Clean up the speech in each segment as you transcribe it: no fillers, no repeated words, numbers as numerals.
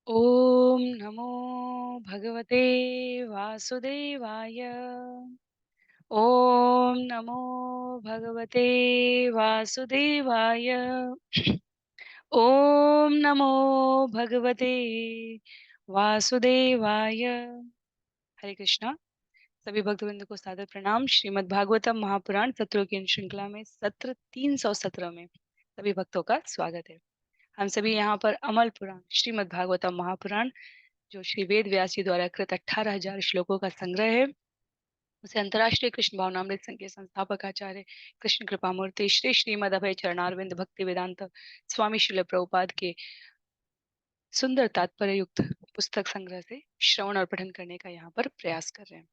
ॐ नमो भगवते वासुदेवाय। ॐ नमो भगवते वासुदेवाय। ॐ नमो भगवते वासुदेवाय। हरे कृष्णा। सभी भक्तवृंद को सादर प्रणाम। श्रीमद् भागवतम महापुराण सत्रों की इन श्रृंखला में सत्र 317 में सभी भक्तों का स्वागत है। हम सभी यहाँ पर अमल पुराण श्रीमद् भागवतम महापुराण, जो श्री वेद व्यास जी द्वारा कृत 18,000 श्लोकों का संग्रह है, उसे अंतर्राष्ट्रीय कृष्ण भावनामृत संघ के संस्थापक आचार्य कृष्ण कृपामूर्ति श्री श्रीमद अभय चरणारविंद भक्ति वेदांत स्वामी श्रील प्रभुपाद के सुंदर तात्पर्य युक्त पुस्तक संग्रह से श्रवण और पठन करने का यहाँ पर प्रयास कर रहे हैं।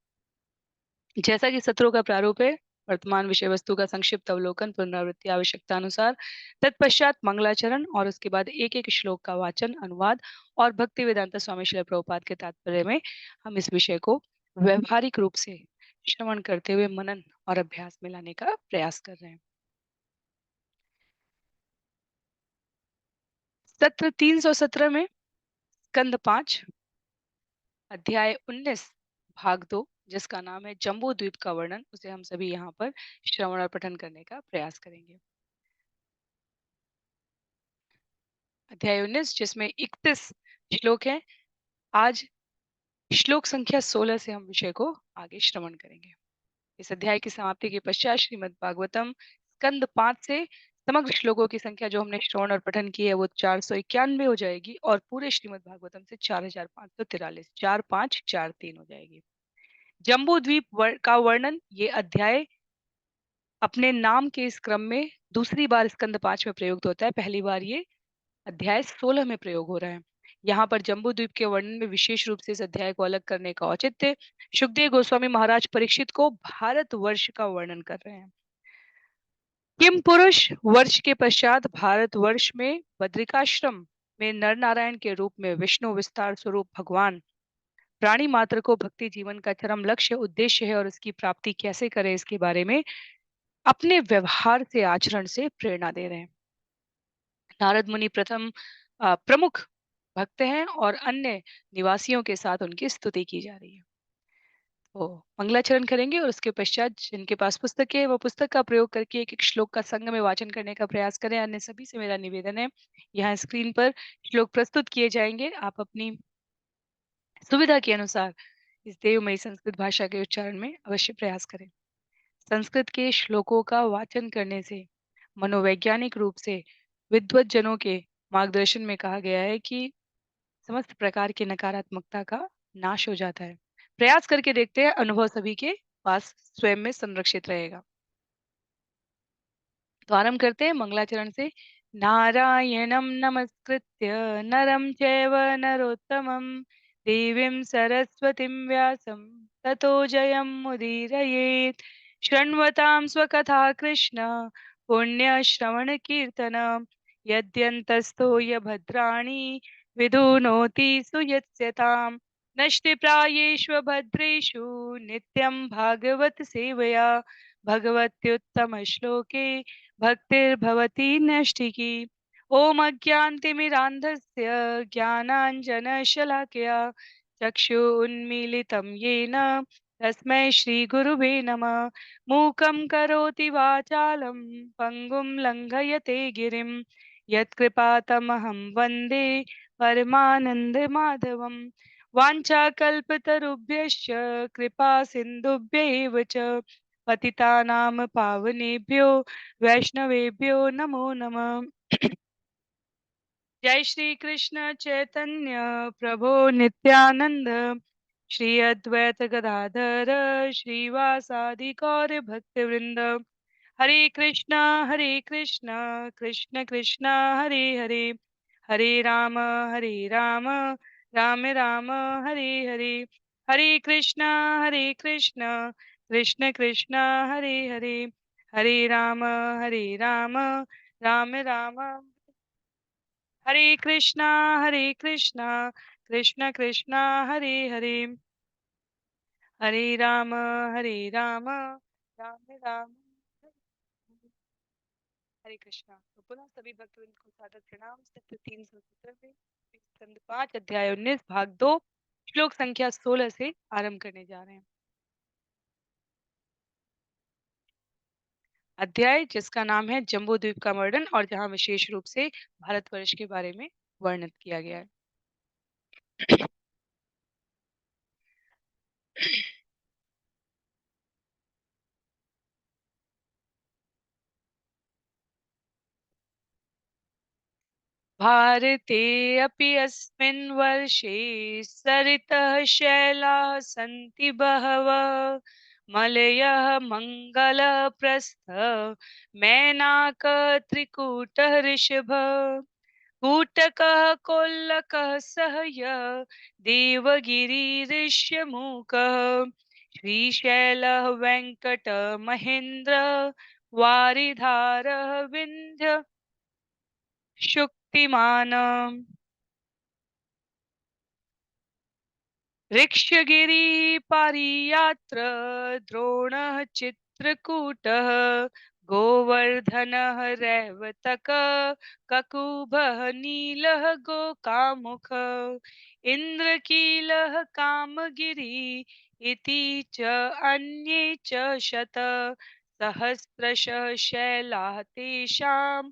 जैसा कि सत्रों का प्रारूप है, वर्तमान विषय वस्तु का संक्षिप्त अवलोकन, पुनरावृत्ति आवश्यकता अनुसार, तत्पश्चात मंगलाचरण और उसके बाद एक एक श्लोक का वाचन, अनुवाद और भक्ति वेदांत स्वामी श्रील प्रभुपाद के तात्पर्य में हम इस विषय को व्यवहारिक रूप से श्रवण करते हुए मनन और अभ्यास में लाने का प्रयास कर रहे हैं। सत्र 317 में स्कंद 5 अध्याय 19 भाग 2, जिसका नाम है जम्बू द्वीप का वर्णन, उसे हम सभी यहाँ पर श्रवण और पठन करने का प्रयास करेंगे। अध्याय 19 जिसमें 31 श्लोक है। आज श्लोक संख्या 16 से हम विषय को आगे श्रवण करेंगे। इस अध्याय की समाप्ति के पश्चात श्रीमद् भागवतम स्कंद 5 से समग्र श्लोकों की संख्या जो हमने श्रवण और पठन की है वो 491 हो जाएगी और पूरे श्रीमद् भागवतम से 4,543, 4,543 हो जाएगी। जम्बू द्वीप का वर्णन ये अध्याय अपने नाम के इस क्रम में दूसरी बार स्कंद 5 में प्रयुक्त होता है। पहली बार ये अध्याय 16 में प्रयोग हो रहा है। यहाँ पर जम्बू द्वीप के वर्णन में विशेष रूप से इस अध्याय को अलग करने का औचित्य सुखदेव गोस्वामी महाराज परीक्षित को भारत वर्ष का वर्णन कर रहे हैं। किम पुरुष वर्ष के पश्चात भारत वर्ष में बद्रिकाश्रम में नर नारायण के रूप में विष्णु विस्तार स्वरूप भगवान प्राणी मात्र को भक्ति जीवन का चरम लक्ष्य उद्देश्य है और इसकी प्राप्ति कैसे करें इसके बारे में अपने व्यवहार से आचरण से प्रेरणा दे रहे हैं। नारद मुनि प्रथम प्रमुख भक्त हैं और अन्य निवासियों के साथ उनकी स्तुति की जा रही है। तो मंगलाचरण करेंगे और उसके पश्चात जिनके पास पुस्तक है वो पुस्तक का प्रयोग करके एक एक श्लोक का संग में वाचन करने का प्रयास करें। अन्य सभी से मेरा निवेदन है, यहाँ स्क्रीन पर श्लोक प्रस्तुत किए जाएंगे, आप अपनी सुविधा के अनुसार इस देवमयी संस्कृत भाषा के उच्चारण में अवश्य प्रयास करें। संस्कृत के श्लोकों का वाचन करने से मनोवैज्ञानिक रूप से विद्वत जनों के मार्गदर्शन में कहा गया है कि समस्त प्रकार की नकारात्मकता का नाश हो जाता है। प्रयास करके देखते हैं, अनुभव सभी के पास स्वयं में संरक्षित रहेगा। तो आरंभ करते हैं मंगलाचरण से। नारायणं नमस्कृत्य नरं चैव नरोत्तमं देवीं सरस्वतीं व्यासं ततो जयमुदीरयेत्। शृण्वतां स्वकथा कृष्ण पुण्यश्रवणकीर्तन यद्यन्तस्थो भद्राणि विधुनोति सुयत्स्यताम्। नष्टिप्रायेष्व भद्रेषु नित्यं भागवत सेवया भगवत्युत्तमश्लोके भक्तिर्भवति नष्टिकी। ॐ अज्ञानतिमिरान्धस्य ज्ञानाञ्जनशलाकया चक्षुरुन्मीलितं येन तस्मै श्रीगुरुवे नमः। मूकं करोति वाचालं पङ्गुं लङ्घयते गिरिं यत्कृपातमहं वन्दे परमानन्दमाधवम्। वाञ्छाकल्पतरुभ्यश्च कृपा सिन्धुभ्यैव च पतितानां पावनेभ्यो वैष्णवेभ्यो नमो नमः। जय श्री कृष्ण चैतन्य प्रभो नित्यानंद श्री अद्वैत गदाधर श्रीवासादि गौर भक्तवृंद। हरे कृष्णा कृष्ण कृष्णा हरे हरे, हरे राम राम राम हरे हरे। हरे कृष्णा कृष्ण कृष्णा हरे हरे, हरे राम राम राम। हरे कृष्णा कृष्ण कृष्णा हरे हरे, हरे राम राम राम। हरे कृष्णा। तो पुनः सभी भक्तवृंद को सादर प्रणाम। सत्र 370 में स्कंद 5 अध्याय 19 भाग 2 श्लोक संख्या 16 से आरंभ करने जा रहे हैं। अध्याय जिसका नाम है जम्बू द्वीप का वर्णन और जहाँ विशेष रूप से भारतवर्ष के बारे में वर्णित किया गया है। भारते अपि अस्मिन् वर्षे सरितः शैलाः सन्ति बहवः मलयः मङ्गलप्रस्थ मैनाक त्रिकूटः ऋषभः कूटकः कोल्लकः सह्य देवगिरिऋष्यमूकः श्रीशैलः वेङ्कटमहेन्द्र वारिधारः विन्ध्य शुक्तिमान ऋक्षगिरि पारियात्र द्रोणः चित्रकूटः गोवर्धनः रैवतक ककुभः नीलः गोकामुख इन्द्रकीलः कामगिरि इति च अन्ये च शत सहस्रशः शैलाः तेषां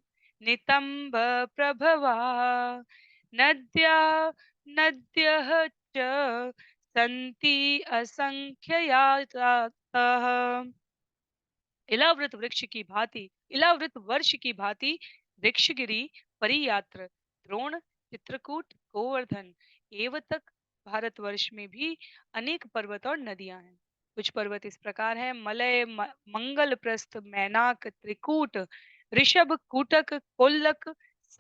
नितम्ब प्रभवा नद्या नद्यः च सन्ति असंख्ययाताः इलावृत वृक्ष की भांति इलावृत वर्ष की भांति वृक्षगिरि परियात्र द्रोण चित्रकूट गोवर्धन एवं तक भारतवर्ष में भी अनेक पर्वत और नदियां हैं। कुछ पर्वत इस प्रकार है मलय मंगल प्रस्थ मैनाक त्रिकूट ऋषभ कूटक कोल्लक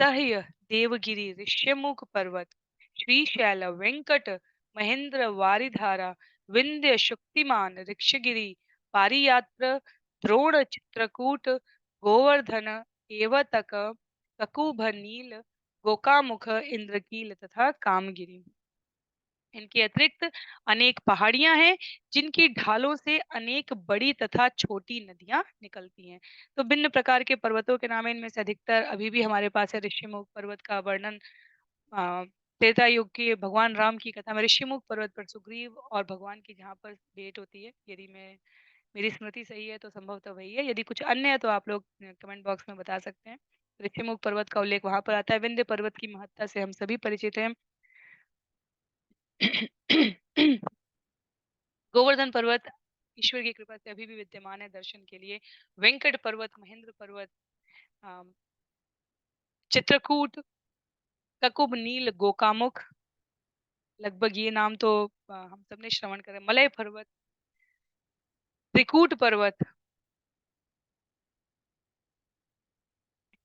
सह्य देवगिरि ऋष्यमुख पर्वत श्रीशैल वेंकट महेंद्र वारिधारा विंध्य शक्तिमान ऋक्षगिरि पारियात्र द्रोण चित्रकूट गोवर्धन एवतक ककुभ नील गोकामुख इंद्रकील तथा कामगिरी। इनके अतिरिक्त अनेक पहाड़ियां हैं जिनकी ढालों से अनेक बड़ी तथा छोटी नदियां निकलती हैं। तो भिन्न प्रकार के पर्वतों के नाम है। इनमें से अधिकतर अभी भी हमारे पास है ऋषिमुख पर्वत का वर्णन अ, त्रेता युग के भगवान राम की कथा में ऋषिमुख पर्वत पर सुग्रीव और भगवान की जहाँ पर भेंट होती है। यदि मैं मेरी स्मृति सही है तो संभवतः वही है। यदि कुछ अन्य है तो आप लोग कमेंट बॉक्स में बता सकते हैं। ऋषिमुख पर्वत का उल्लेख वहां पर आता है। विंध्य पर्वत की महत्ता से हम सभी परिचित हैं। गोवर्धन पर्वत ईश्वर की कृपा से अभी भी विद्यमान है दर्शन के लिए। वेंकट पर्वत महेंद्र पर्वत चित्रकूट ककुब नील गोकामुख लगभग ये नाम तो हम सबने श्रवण करे। मलय पर्वत त्रिकूट पर्वत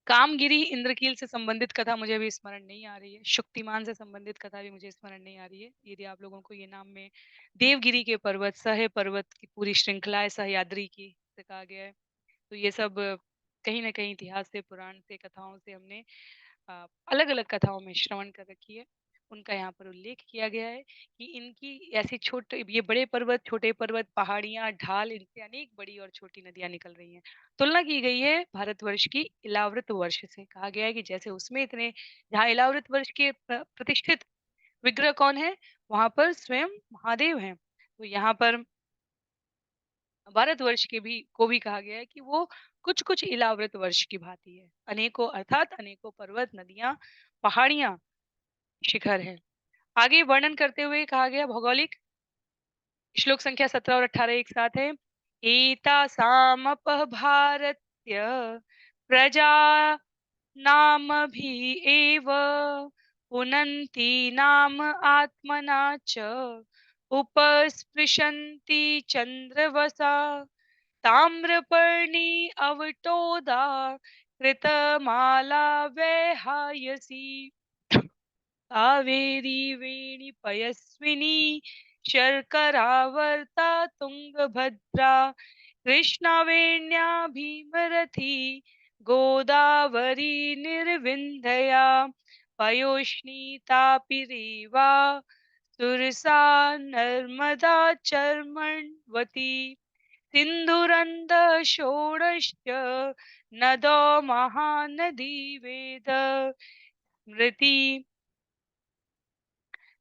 कामगिरी इंद्रकील से संबंधित कथा मुझे अभी स्मरण नहीं आ रही है। शक्तिमान से संबंधित कथा भी मुझे स्मरण नहीं आ रही है। यदि आप लोगों को ये नाम में देवगिरी के पर्वत सह पर्वत की पूरी श्रृंखला है सह्याद्री की से कहा गया है। तो ये सब कहीं ना कहीं इतिहास से पुराण से कथाओं से हमने अलग अलग कथाओं में श्रवण कर रखी है। उनका यहाँ पर उल्लेख किया गया है कि इनकी ऐसी छोटे ये बड़े पर्वत छोटे पर्वत पहाड़ियां ढाल इनसे अनेक बड़ी और छोटी नदियां निकल रही हैं। तुलना की गई है भारतवर्ष की इलावृत वर्ष से। कहा गया है कि जैसे उसमें इतने जहाँ इलावृत वर्ष के प्रतिष्ठित विग्रह कौन है वहां पर स्वयं महादेव हैं। तो यहाँ पर भारतवर्ष के भी को भी कहा गया है कि वो कुछ कुछ इलावृत वर्ष की भांति है। अनेकों अर्थात अनेकों पर्वत नदियां पहाड़ियां शिखर है। आगे वर्णन करते हुए कहा गया भौगोलिक श्लोक संख्या 17 और 18 एक साथ है। एतासामपः भारत्य प्रजा नाम भी एव पुनन्ति नाम आत्मना च उपस्पृशन्ति चन्द्रवसा ताम्रपर्णी अवटोदा कृतमाला वैहायसी कावेरी वेणी पयस्विनी शर्करावर्ता तुंगभद्रा कृष्णावेण्या भीमरथी गोदावरी निर्विन्धया पयोष्णी तापिरेवा सुरसा नर्मदा चर्मण्वती सिन्धुरन्द षोडश्च नदो महानदी वेद स्मृति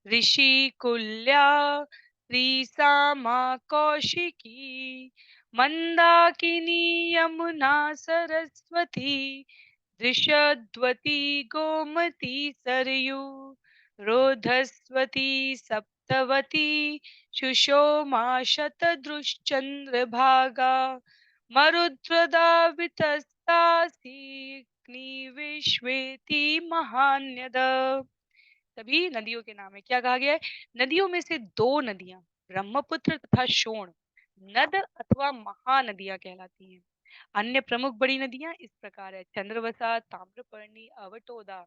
ऋषिकुल्या त्रिसामा कौशिकी मंदाकिनी यमुना सरस्वती दृशद्वती गोमती सरयू रोधस्वती सप्तवती सुषोमा शतदृश्चंद्रभागा मरुद्वदा वितस्तासी विश्वेति महान्यद। सभी नदियों के नाम है। क्या कहा गया है? नदियों में से दो नदियां ब्रह्मपुत्र तथा शोण नद अथवा महानदियां कहलाती हैं। अन्य प्रमुख बड़ी नदियां इस प्रकार है: चंद्रवसा, ताम्रपर्णी, अवटोदा,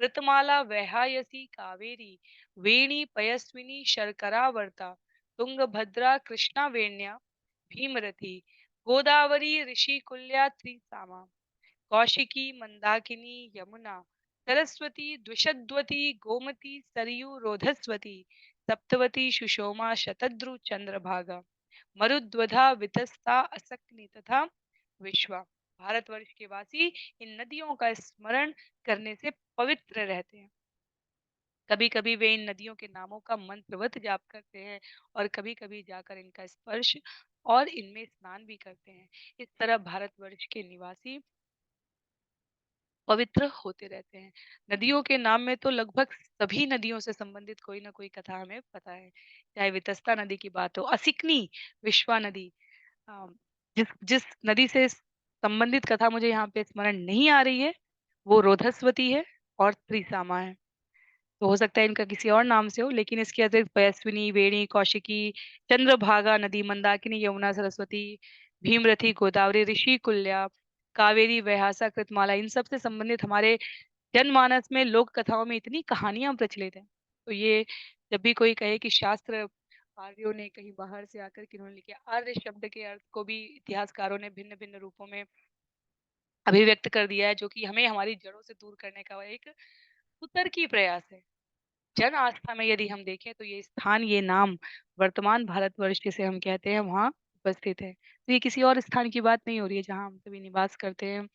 कृतमाला, वैहायसी, कावेरी, वेणी, पयस्विनी, शर्करावर्ता, तुंगभद्रा, कृष्णा वेण्या, भीमरथी, गोदावरी, ऋषिकुल्या, त्रिसामा, कौशिकी, मंदाकिनी, यमुना, सरस्वती, द्विशद्वती, गोमती, सरयू, रोधस्वती, सप्तवती, सुषोमा, शतद्रु, चंद्रभागा, मरुद्वधा, वितस्ता, असक्नि तथा विश्वा। भारतवर्ष के वासी इन नदियों का स्मरण करने से पवित्र रहते हैं। कभी कभी वे इन नदियों के नामों का मंत्रवत जाप करते हैं और कभी कभी जाकर इनका स्पर्श और इनमें स्नान भी करते हैं। इस तरह भारतवर्ष के निवासी पवित्र होते रहते हैं। नदियों के नाम में तो लगभग सभी नदियों से संबंधित कोई ना कोई कथा हमें पता है। चाहे वितस्ता नदी की बात हो, असिकनी, विश्वा नदी, अ, जिस जिस नदी से संबंधित कथा मुझे यहाँ पे स्मरण नहीं आ रही है वो रोधस्वती है और त्रिसामा है। तो हो सकता है इनका किसी और नाम से हो, लेकिन इसके अतिरिक्त पयस्विनी, वेणी, कौशिकी, चंद्रभागा नदी, मंदाकिनी, यमुना, सरस्वती, भीमरथी, गोदावरी, ऋषिकुल्या, कावेरी, व्यासा, कृतमाला, इन सब से संबंधित हमारे जनमानस में लोक कथाओं में इतनी कहानियां प्रचलित हैं। तो ये जब भी कोई कहे कि शास्त्र आर्यों ने कहीं बाहर से आकर के उन्होंने लिखे, आर्य शब्द के अर्थ को भी इतिहासकारों ने भिन्न भिन्न रूपों में अभिव्यक्त कर दिया है, जो कि हमें हमारी जड़ों से दूर करने का एक कुतर्की प्रयास है। जन आस्था में यदि हम देखें तो ये स्थान, ये नाम वर्तमान भारतवर्ष जिसे हम कहते हैं वहाँ उपस्थित है। तो ये किसी और स्थान की बात नहीं हो रही है जहाँ हम सभी निवास करते हैं,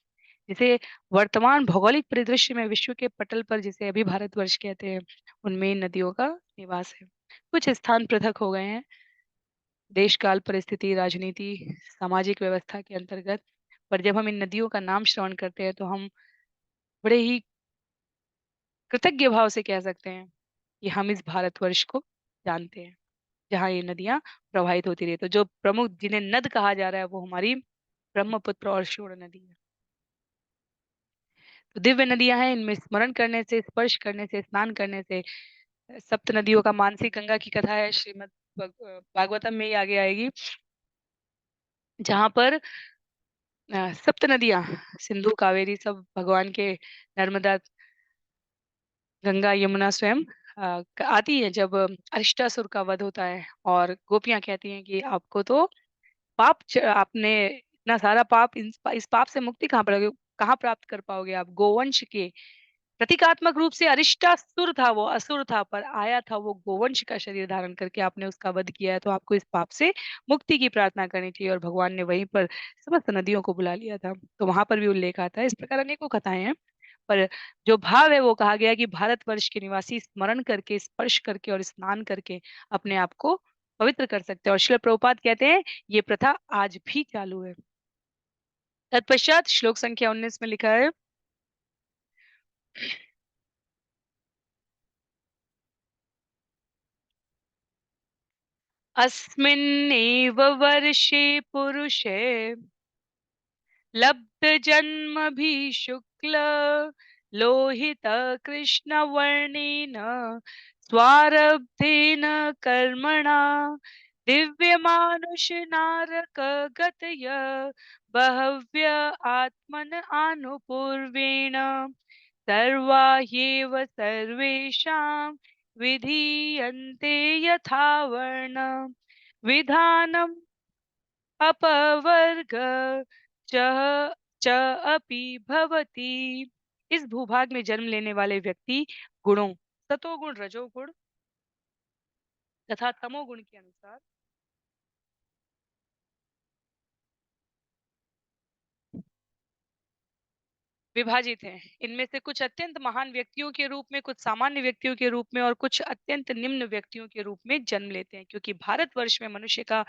जिसे वर्तमान भौगोलिक परिदृश्य में विश्व के पटल पर जिसे अभी भारतवर्ष कहते हैं उनमें इन नदियों का निवास है। कुछ स्थान पृथक हो गए हैं देश काल परिस्थिति, राजनीति, सामाजिक व्यवस्था के अंतर्गत, पर जब हम इन नदियों का नाम श्रवण करते हैं तो हम बड़े ही कृतज्ञ भाव से कह सकते हैं कि हम इस भारतवर्ष को जानते हैं जहाँ ये नदियां प्रवाहित होती रही। तो जो प्रमुख जिन्हें नद कहा जा रहा है वो हमारी ब्रह्मपुत्र और शोण नदी है। तो दिव्य नदियां हैं, इनमें स्मरण करने से, स्पर्श करने से, स्नान करने से, सप्त नदियों का मानसी गंगा की कथा है श्रीमद् भागवतम में ही आगे आएगी, जहाँ पर सप्त नदियां सिंधु, कावेरी सब भगवान के, नर्मदा, गंगा, यमुना स्वयं आती है जब अरिष्टासुर का वध होता है और गोपियां कहती हैं कि आपको तो आपने इतना सारा पाप, इस पाप से मुक्ति कहाँ प्राप्त कर पाओगे आप? गोवंश के प्रतीकात्मक रूप से अरिष्टासुर था, वो असुर था पर आया था वो गोवंश का शरीर धारण करके, आपने उसका वध किया है तो आपको इस पाप से मुक्ति की प्रार्थना करनी चाहिए। और भगवान ने वहीं पर समस्त नदियों को बुला लिया था, तो वहां पर भी उल्लेख आता है। इस प्रकार अनेकों कथाएं हैं, पर जो भाव है वो कहा गया कि भारतवर्ष के निवासी स्मरण करके, स्पर्श करके और स्नान करके अपने आप को पवित्र कर सकते हैं। और श्रील प्रभुपाद कहते हैं ये प्रथा आज भी चालू है। तत्पश्चात श्लोक संख्या 19 में लिखा है, अस्मिन्नेव वर्षे पुरुषे लब्ध जन्म भी शुक्ल लोहित कृष्ण वर्णेन स्वारब्धेन कर्मणा दिव्य मानुष नारक गतय बहव्य आत्मन आनुपूर्वेण सर्वा ह्येव सर्वेषां विधीयन्ते यथा वर्ण विधानम् अपवर्ग च च अपि भवति। इस भूभाग में जन्म लेने वाले व्यक्ति गुणों, सतोगुण, रजोगुण तथा तमोगुण के अनुसार विभाजित हैं। इनमें से कुछ अत्यंत महान व्यक्तियों के रूप में, कुछ सामान्य व्यक्तियों के रूप में और कुछ अत्यंत निम्न व्यक्तियों के रूप में जन्म लेते हैं, क्योंकि भारतवर्ष में मनुष्य का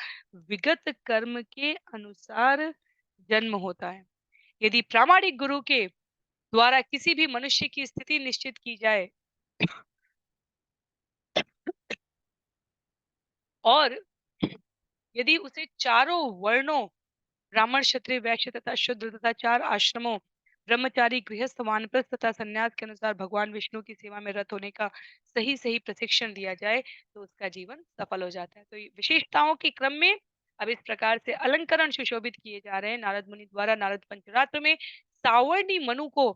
विगत कर्म के अनुसार जन्म होता है। यदि प्रामाणिक गुरु के द्वारा किसी भी मनुष्य की स्थिति निश्चित की जाए और यदि उसे चारों वर्णों, ब्राह्मण, क्षत्रिय, वैश्य तथा शूद्र तथा चार आश्रमों, ब्रह्मचारी, गृहस्थ, वानप्रस्थ तथा सन्यास के अनुसार भगवान विष्णु की सेवा में रत होने का सही सही प्रशिक्षण दिया जाए तो उसका जीवन सफल हो जाता है। तो ये विशेषताओं के क्रम में अब इस प्रकार से अलंकरण सुशोभित किए जा रहे हैं नारद मुनि द्वारा। नारद पंचरात्र में सावर्णी मनु को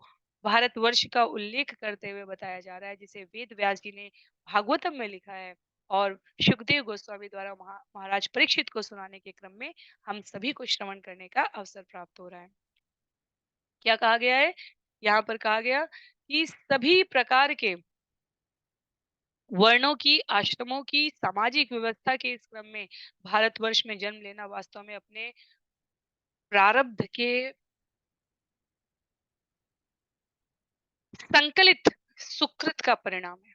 भारतवर्ष का उल्लेख करते हुए बताया जा रहा है, जिसे वेद व्यास जी ने भागवतम में लिखा है और सुखदेव गोस्वामी द्वारा महाराज परीक्षित को सुनाने के क्रम में हम सभी को श्रवण करने का अवसर प्राप्त हो रहा है। क्या कहा गया है? यहाँ पर कहा गया कि सभी प्रकार के वर्णों की, आश्रमों की, सामाजिक व्यवस्था के इस क्रम में भारतवर्ष में जन्म लेना वास्तव में अपने प्रारब्ध के संकलित सुकृत का परिणाम है।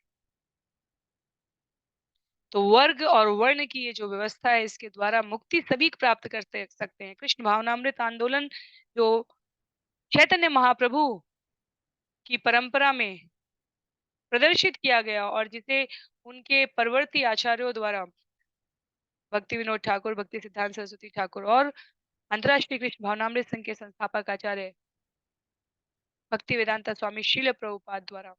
तो वर्ग और वर्ण की ये जो व्यवस्था है, इसके द्वारा मुक्ति सभी प्राप्त करते सकते हैं। कृष्ण भावनामृत आंदोलन जो चैतन्य महाप्रभु की परंपरा में प्रदर्शित किया गया और जिसे उनके परवर्ती आचार्यों द्वारा भक्ति विनोद ठाकुर, भक्ति सिद्धांत सरस्वती ठाकुर और अंतर्राष्ट्रीय कृष्ण भावनामृत संघ के संस्थापक आचार्य भक्ति वेदांता स्वामी शील प्रभुपाद द्वारा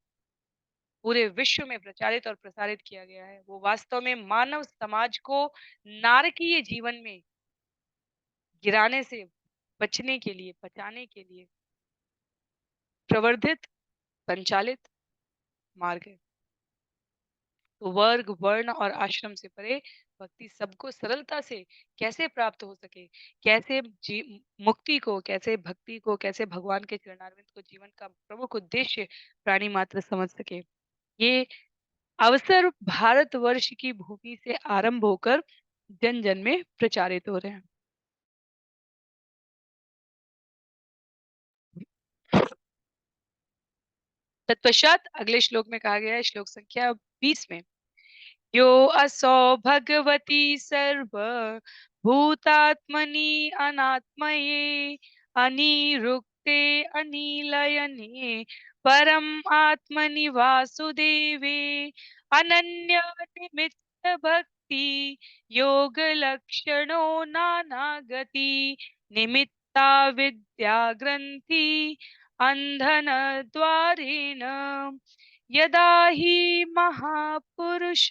पूरे विश्व में प्रचारित और प्रसारित किया गया है, वो वास्तव में मानव समाज को नारकीय जीवन में गिराने से बचने के लिए, बचाने के लिए प्रवर्धित, संचालित मार्ग है। तो वर्ग, वर्ण और आश्रम से परे भक्ति सबको सरलता से कैसे प्राप्त हो सके, कैसे मुक्ति को, कैसे भक्ति को, कैसे भगवान के चरणारविंद को जीवन का प्रमुख उद्देश्य प्राणी मात्र समझ सके, ये अवसर भारतवर्ष की भूमि से आरंभ होकर जन जन में प्रचारित हो रहे हैं। तत्पश्चात अगले श्लोक में कहा गया है, श्लोक संख्या 20 में, यो असौ भगवती सर्व भूतात्मनि अनात्मये अनिरुक्ते अनिलयने परम आत्मनि वासुदेवे अनन्य निमित्त भक्ति योग लक्षणो नानागति निमित्ता विद्या ग्रंथि अंधन द्वारेण यदा हि महापुरुष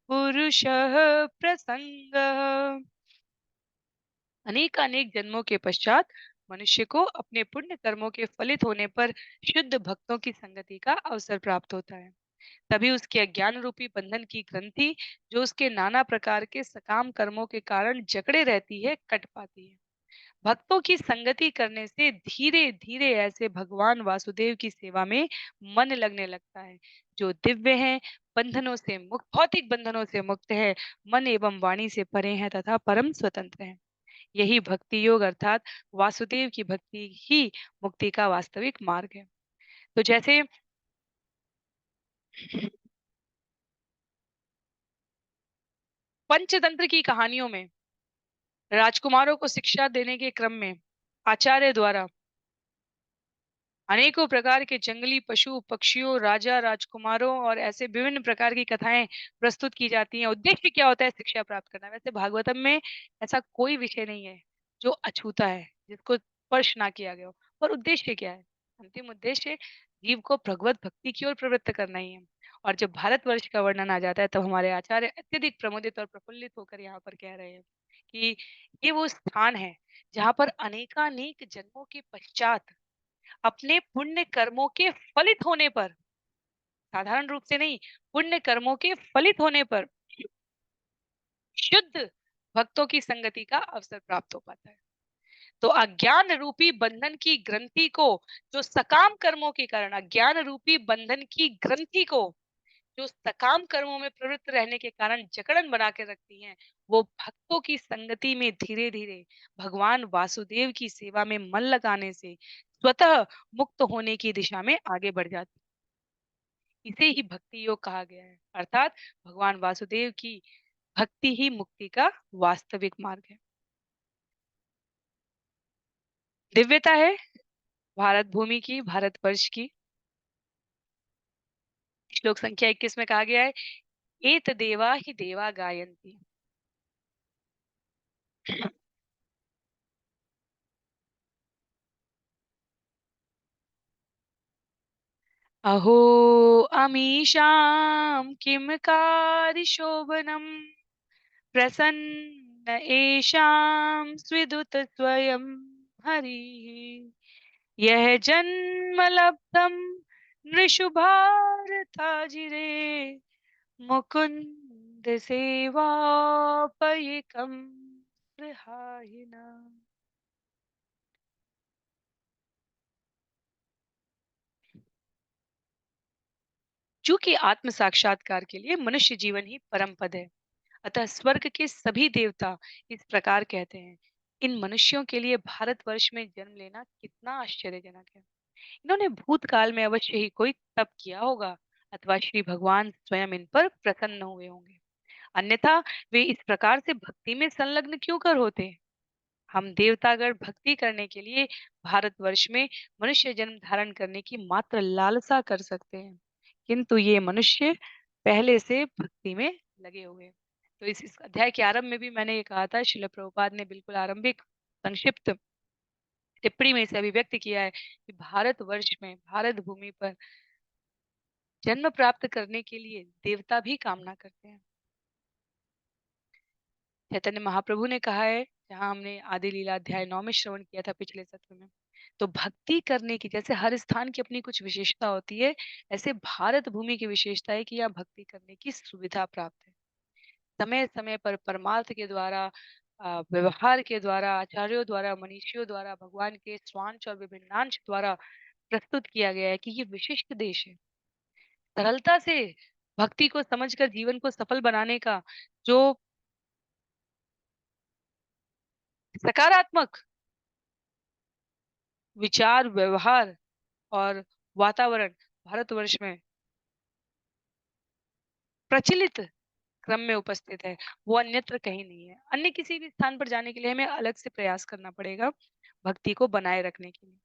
पुरुषः प्रसंगः। अनेक जन्मों के पश्चात मनुष्य को अपने पुण्य कर्मों के फलित होने पर शुद्ध भक्तों की संगति का अवसर प्राप्त होता है। तभी उसके अज्ञान रूपी बंधन की ग्रंथि जो उसके नाना प्रकार के सकाम कर्मों के कारण जकड़े रहती है, कट पाती है। भक्तों की संगति करने से धीरे धीरे ऐसे भगवान वासुदेव की सेवा में मन लगने लगता है, जो दिव्य हैं, बंधनों से मुक्त, भौतिक बंधनों से मुक्त है, मन एवं वाणी से परे हैं तथा परम स्वतंत्र हैं। यही भक्ति योग अर्थात वासुदेव की भक्ति ही मुक्ति का वास्तविक मार्ग है। तो जैसे पंचतंत्र की कहानियों में राजकुमारों को शिक्षा देने के क्रम में आचार्य द्वारा अनेकों प्रकार के जंगली पशु पक्षियों, राजा राजकुमारों और ऐसे विभिन्न प्रकार की कथाएं प्रस्तुत की जाती हैं। उद्देश्य क्या होता है? शिक्षा प्राप्त करना। वैसे भागवतम में ऐसा कोई विषय नहीं है जो अछूता है, जिसको स्पर्श ना किया गया हो। पर उद्देश्य क्या है? अंतिम उद्देश्य जीव को भगवत भक्ति की ओर प्रवृत्त करना ही है। और जब भारतवर्ष का वर्णन आ जाता है तब हमारे आचार्य अत्यधिक प्रमोदित और प्रफुल्लित होकर यहाँ पर कह रहे हैं कि ये वो स्थान है जहाँ पर अनेकानेक जन्मों के पश्चात अपने पुण्य कर्मों के फलित होने पर, साधारण रूप से नहीं, पुण्य कर्मों के फलित होने पर शुद्ध भक्तों की संगति का अवसर प्राप्त हो पाता है। तो अज्ञान रूपी बंधन की ग्रंथि को, जो सकाम कर्मों के कारण अज्ञान रूपी बंधन की ग्रंथि को जो सकाम कर्मों में प्रवृत्त रहने के कारण जकड़न बना के रखती हैं, वो भक्तों की संगति में धीरे धीरे भगवान वासुदेव की सेवा में मन लगाने से स्वतः मुक्त होने की दिशा में आगे बढ़ जाती है। इसे ही भक्ति योग कहा गया है, अर्थात भगवान वासुदेव की भक्ति ही मुक्ति का वास्तविक मार्ग है। दिव्यता है भारत भूमि की, भारतवर्ष की। श्लोक संख्या 21 में कहा गया है, एत देवा ही देवा गायन्ति। अहो अमीषां किं कार्यशोभनम् प्रसन्न एषां स्विदुत स्वयं हरिः। यह जन्म लब्धं नृषु भारताजिरे मुकुंद सेवापयिकं प्रहायिना। चूंकि आत्म साक्षात्कार के लिए मनुष्य जीवन ही परम पद है, अतः स्वर्ग के सभी देवता इस प्रकार कहते हैं, इन मनुष्यों के लिए भारतवर्ष में जन्म लेना कितना आश्चर्यजनक है। इन्होंने भूतकाल में अवश्य ही कोई तप किया होगा, अथवा श्री भगवान स्वयं इन पर प्रसन्न हुए होंगे, अन्यथा वे इस प्रकार से भक्ति में संलग्न क्यों कर होते। हम देवतागण भक्ति करने के लिए भारतवर्ष में मनुष्य जन्म धारण करने की मात्र लालसा कर सकते हैं, किंतु ये मनुष्य पहले से भक्ति में लगे हुए हैं। तो इस अध्याय के आरंभ में भी मैंने ये कहा था, श्रील प्रभुपाद ने बिल्कुल आरंभिक संक्षिप्त टिप्पणी में इसे अभिव्यक्त किया है कि भारतवर्ष में, भारत भूमि पर जन्म प्राप्त करने के लिए देवता भी कामना करते हैं। चैतन्य महाप्रभु ने कहा है, जहाँ हमने आदि लीला अध्याय 9 में श्रवण किया था पिछले सत्र में, तो भक्ति करने की, जैसे हर स्थान की अपनी कुछ विशेषता होती है, ऐसे भारत भूमि की विशेषता है कि यहाँ भक्ति करने की सुविधा प्राप्त है। समय समय पर परमार्थ के द्वारा, व्यवहार के द्वारा, आचार्यों द्वारा, मनीषियों द्वारा, भगवान के स्वांश और विभिन्नांश द्वारा प्रस्तुत किया गया है कि ये विशिष्ट देश है। सरलता से भक्ति को समझकर जीवन को सफल बनाने का जो सकारात्मक विचार, व्यवहार और वातावरण भारतवर्ष में प्रचलित क्रम में उपस्थित है, वो अन्यत्र कहीं नहीं है। अन्य किसी भी स्थान पर जाने के लिए हमें अलग से प्रयास करना पड़ेगा भक्ति को बनाए रखने के लिए।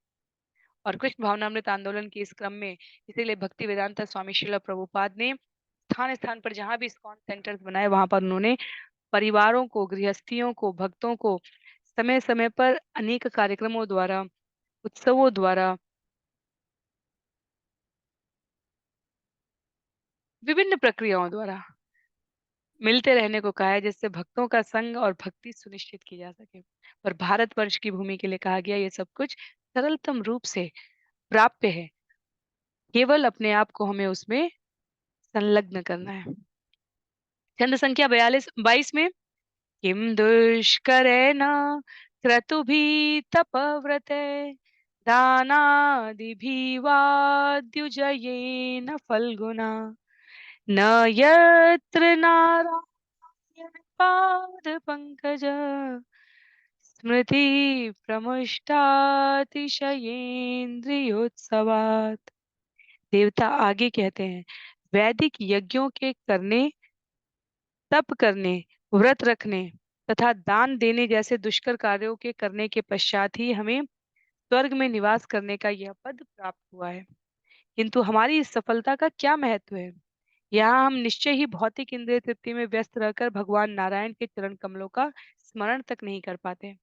और कृष्ण भावनामृत आंदोलन के इस क्रम में इसीलिए भक्ति वेदांता स्वामी श्रील प्रभुपाद ने स्थान स्थान पर जहां भी इस्कॉन सेंटर्स बनाए, वहां पर उन्होंने परिवारों को, गृहस्थियों को, भक्तों को समय समय पर अनेक कार्यक्रमों द्वारा, उत्सवों द्वारा, विभिन्न प्रक्रियाओं द्वारा मिलते रहने को कहा है, जिससे भक्तों का संग और भक्ति सुनिश्चित की जा सके। पर भारतवर्ष की भूमि के लिए कहा गया ये सब कुछ सरलतम रूप से प्राप्य है, केवल अपने आप को हमें उसमें संलग्न करना है। छंद संख्या 22 में, किम दुष्करेण क्रतुभिः तपव्रते दानादिभिः फल्गुना न यत्र नारायण पाद पंकज स्मृति प्रमुष्टातिशयेन्द्रियोत्सवात्। देवता आगे कहते हैं, वैदिक यज्ञों के करने, तप करने, व्रत रखने तथा दान देने जैसे दुष्कर कार्यों के करने के पश्चात ही हमें स्वर्ग में निवास करने का यह पद प्राप्त हुआ है। किंतु हमारी इस सफलता का क्या महत्व है। यहाँ हम निश्चय ही भौतिक इंद्रिय तृप्ति में व्यस्त रहकर भगवान नारायण के चरण कमलों का स्मरण तक नहीं कर पाते।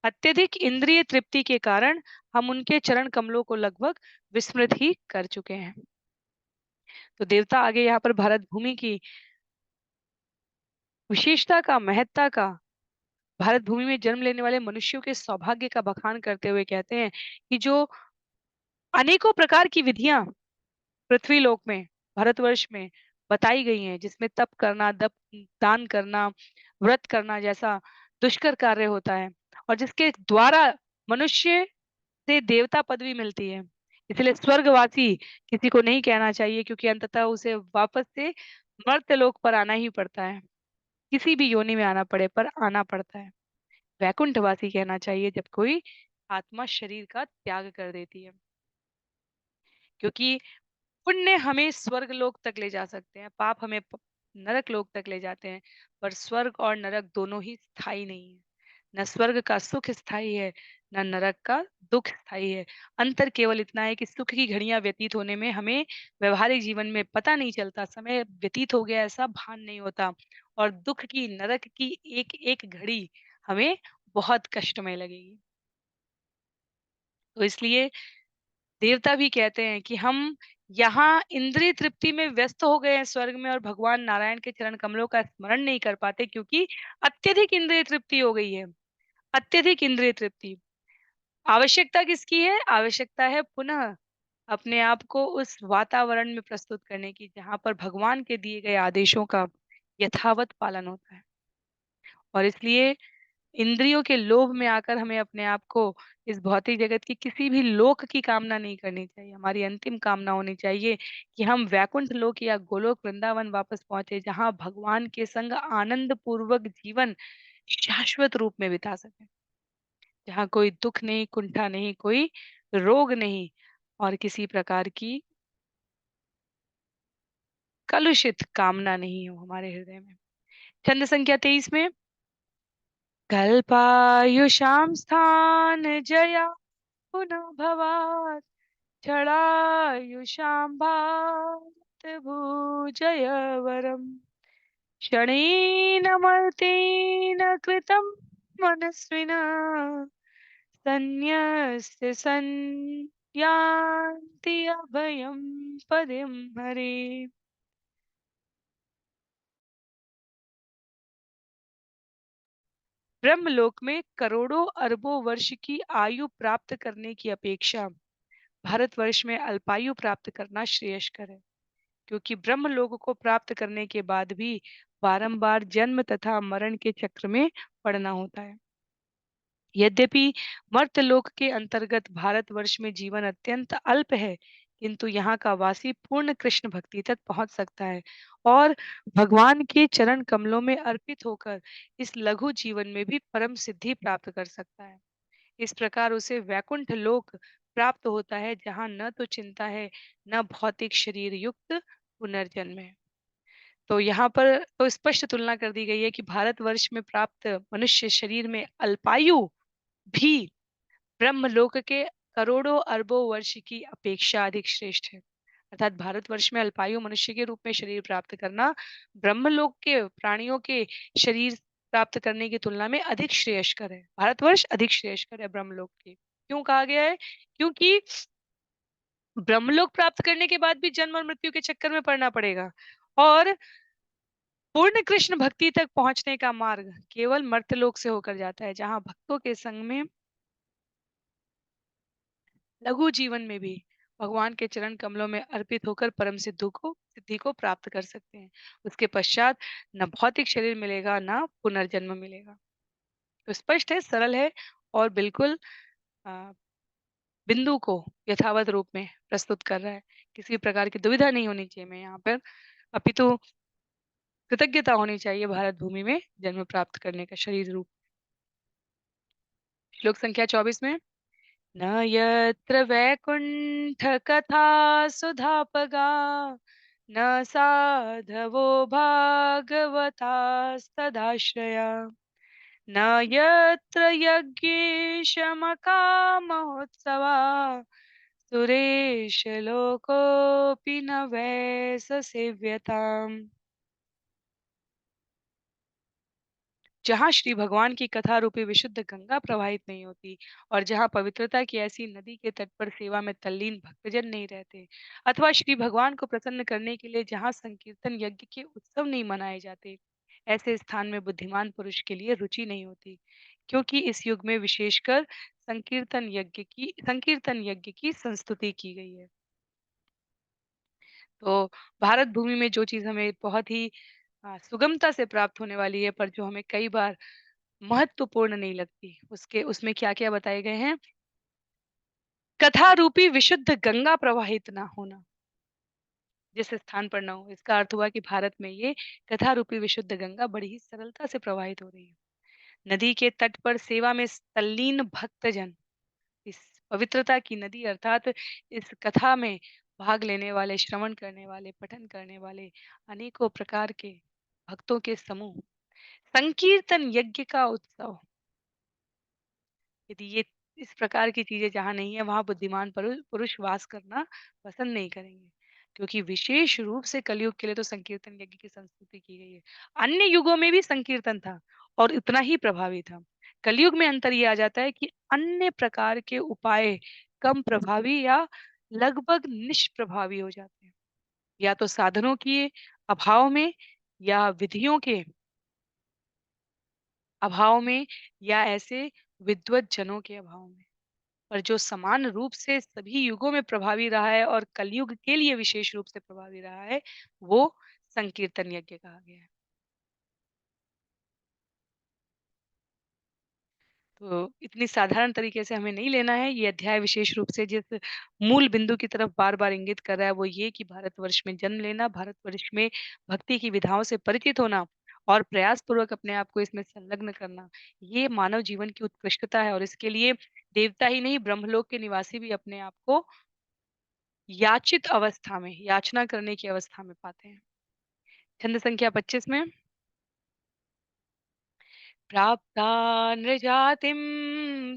अत्यधिक इंद्रिय तृप्ति के कारण हम उनके चरण कमलों को लगभग विस्मृत ही कर चुके हैं। तो देवता आगे यहाँ पर भारत भूमि की विशेषता का, महत्ता का, भारत भूमि में जन्म लेने वाले मनुष्यों के सौभाग्य का बखान करते हुए कहते हैं कि जो अनेकों प्रकार की विधियां पृथ्वी लोक में, भारतवर्ष में बताई गई हैं, जिसमें तप करना, दप, दान करना, व्रत करना जैसा दुष्कर कार्य होता है, और जिसके द्वारा मनुष्य से देवता पदवी मिलती है, इसलिए स्वर्गवासी किसी को नहीं कहना चाहिए क्योंकि अंततः उसे वापस से मर्त्यलोक पर आना ही पड़ता है। किसी भी योनि में आना पड़े पर आना पड़ता है। वैकुंठवासी कहना चाहिए जब कोई आत्मा शरीर का त्याग कर देती है। क्योंकि पुण्य हमें स्वर्ग लोक तक ले जा सकते हैं, पाप हमें नरक लोक तक ले जाते हैं, पर स्वर्ग और नरक दोनों ही स्थायी नहीं है। न स्वर्ग का सुख स्थायी है, न नरक का दुख स्थायी है। अंतर केवल इतना है कि सुख की घड़ियां व्यतीत होने में हमें व्यवहारिक जीवन में पता नहीं चलता, समय व्यतीत हो गया ऐसा भान नहीं होता, और दुख की, नरक की एक एक घड़ी हमें बहुत कष्टमय लगेगी। तो इसलिए देवता भी कहते हैं कि हम यहाँ इंद्रिय तृप्ति में व्यस्त हो गए हैं स्वर्ग में, और भगवान नारायण के चरण कमलों का स्मरण नहीं कर पाते क्योंकि अत्यधिक इंद्रिय तृप्ति हो गई है। अत्यधिक इंद्रिय तृप्ति। आवश्यकता किसकी है? आवश्यकता है पुनः अपने आप को उस वातावरण में प्रस्तुत करने की जहाँ पर भगवान के दिए गए आदेशों का यथावत पालन होता है। और इसलिए इंद्रियों के लोभ में आकर हमें अपने आप को इस भौतिक जगत की किसी भी लोक की कामना नहीं करनी चाहिए। हमारी अंतिम कामना होनी चाहिए कि हम वैकुंठ लोक या गोलोक वृंदावन वापस पहुंचे, जहां भगवान के संग आनंद पूर्वक जीवन शाश्वत रूप में बिता सकें, जहाँ कोई दुख नहीं, कुंठा नहीं, कोई रोग नहीं, और किसी प्रकार की कलुषित कामना नहीं हो हमारे हृदय में। छंद संख्या 23 में, कल्पायुषां स्थान जया पुनः भवात् जडायुषां भारतभुजयवरम् क्षणेन मर्त्येन कृतं मनस्विनः सन्न्यस्य सन्यान्ति अभयं पदं हरे। ब्रह्मलोक में करोड़ों अरबों वर्ष की आयु प्राप्त करने की अपेक्षा भारतवर्ष में अल्पायु प्राप्त करना श्रेयस्कर है, क्योंकि ब्रह्मलोक को प्राप्त करने के बाद भी बारंबार जन्म तथा मरण के चक्र में पड़ना होता है। यद्यपि मर्त्यलोक के अंतर्गत भारतवर्ष में जीवन अत्यंत अल्प है, किंतु यहाँ का वासी पूर्ण कृष्ण भक्ति तक पहुंच सकता है और भगवान के चरण कमलों में अर्पित होकर इस लघु जीवन में भी परम सिद्धि प्राप्त कर सकता है। इस प्रकार उसे वैकुंठ लोक प्राप्त होता है, जहाँ न तो चिंता है, न भौतिक शरीर युक्त पुनर्जन्म है। तो यहाँ पर तो स्पष्ट तुलना कर दी गई है कि भारतवर्ष में प्राप्त मनुष्य शरीर में अल्पायु भी ब्रह्मलोक के करोड़ों अरबों वर्ष की अपेक्षा अधिक श्रेष्ठ है। अर्थात भारतवर्ष में अल्पायु मनुष्य के रूप में शरीर प्राप्त करना ब्रह्मलोक के प्राणियों के शरीर प्राप्त करने की तुलना में अधिक श्रेयस्कर है। भारतवर्ष अधिक श्रेयस्कर है ब्रह्मलोक के। क्यों कहा गया है? क्योंकि ब्रह्मलोक प्राप्त करने के बाद भी जन्म और मृत्यु के चक्कर में पड़ना पड़ेगा, और पूर्ण कृष्ण भक्ति तक पहुंचने का मार्ग केवल मर्त्यलोक से होकर जाता है, जहां भक्तों के संग में लघु जीवन में भी भगवान के चरण कमलों में अर्पित होकर परम सिद्धि को प्राप्त कर सकते हैं। उसके पश्चात न भौतिक शरीर मिलेगा, न पुनर्जन्म मिलेगा। तो स्पष्ट है, सरल है, और बिल्कुल अ, बिंदु को यथावत रूप में प्रस्तुत कर रहा है। किसी प्रकार की दुविधा नहीं होनी चाहिए मैं यहाँ पर, अपितु कृतज्ञता होनी चाहिए भारत भूमि में जन्म प्राप्त करने का शरीर रूप। श्लोक संख्या 24 में, न यत्र वैकुंठ कथा सुधापगा न साधवो भागवतास्तदाश्रया न यत्र यज्ञेशमकामहोत्सवा सुरेश लोकोऽपि न वै स सेव्यताम्। जहाँ श्री भगवान की कथा रूपी विशुद्ध गंगा प्रवाहित नहीं होती, और जहाँ पवित्रता की ऐसी नदी के तट पर सेवा में तल्लीन भक्तजन नहीं रहते, अथवा श्री भगवान को प्रसन्न करने के लिए जहाँ संकीर्तन यज्ञ के उत्सव नहीं मनाए जाते, ऐसे स्थान में बुद्धिमान पुरुष के लिए रुचि नहीं होती, क्योंकि इस युग में विशेषकर संकीर्तन यज्ञ की संस्तुति की गई है। तो भारत भूमि में जो चीज हमें बहुत ही सुगमता से प्राप्त होने वाली है, पर जो हमें कई बार महत्वपूर्ण नहीं लगती, उसके उसमें क्या-क्या बताए गए हैं? कथा रूपी विशुद्ध गंगा प्रवाहित ना होना, जिस स्थान पर ना हो। इसका अर्थ हुआ कि भारत में ये कथा रूपी विशुद्ध गंगा बड़ी ही सरलता से प्रवाहित हो रही है। नदी के तट पर सेवा में तल्लीन भक्तजन, इस पवित्रता की नदी अर्थात इस कथा में भाग लेने वाले, श्रवण करने वाले, पठन करने वाले अनेकों प्रकार के भक्तों के समूह, संकीर्तन यज्ञ का उत्सव। यदि ये इस प्रकार की चीजें जहाँ नहीं है, वहां बुद्धिमान पुरुष पुरुष वास करना पसंद नहीं करेंगे, क्योंकि विशेष रूप से कलयुग के लिए तो संकीर्तन यज्ञ की संस्कृति की गई है। अन्य युगों में भी संकीर्तन था और इतना ही प्रभावी था। कलयुग में अंतर ये आ जाता है कि अन्य प्रकार के उपाय कम प्रभावी या लगभग निष्प्रभावी हो जाते हैं, या तो साधनों के अभाव में, या विधियों के अभाव में, या ऐसे विद्वत जनों के अभाव में। पर जो समान रूप से सभी युगों में प्रभावी रहा है और कलयुग के लिए विशेष रूप से प्रभावी रहा है, वो संकीर्तन यज्ञ कहा गया है। तो इतनी साधारण तरीके से हमें नहीं लेना है। ये अध्याय विशेष रूप से जिस मूल बिंदु की तरफ बार-बार इंगित कर रहा है, वो ये कि भारतवर्ष में जन्म लेना, भारतवर्ष में भक्ति की विधाओं से परिचित होना और प्रयासपूर्वक अपने आप को इसमें संलग्न करना, ये मानव जीवन की उत्कृष्टता है। और इसके लिए देवता ही नहीं, ब्रह्मलोक के निवासी भी अपने आप को याचित अवस्था में, याचना करने की अवस्था में पाते हैं। छंद संख्या 25 में प्राप्ता नृजातिं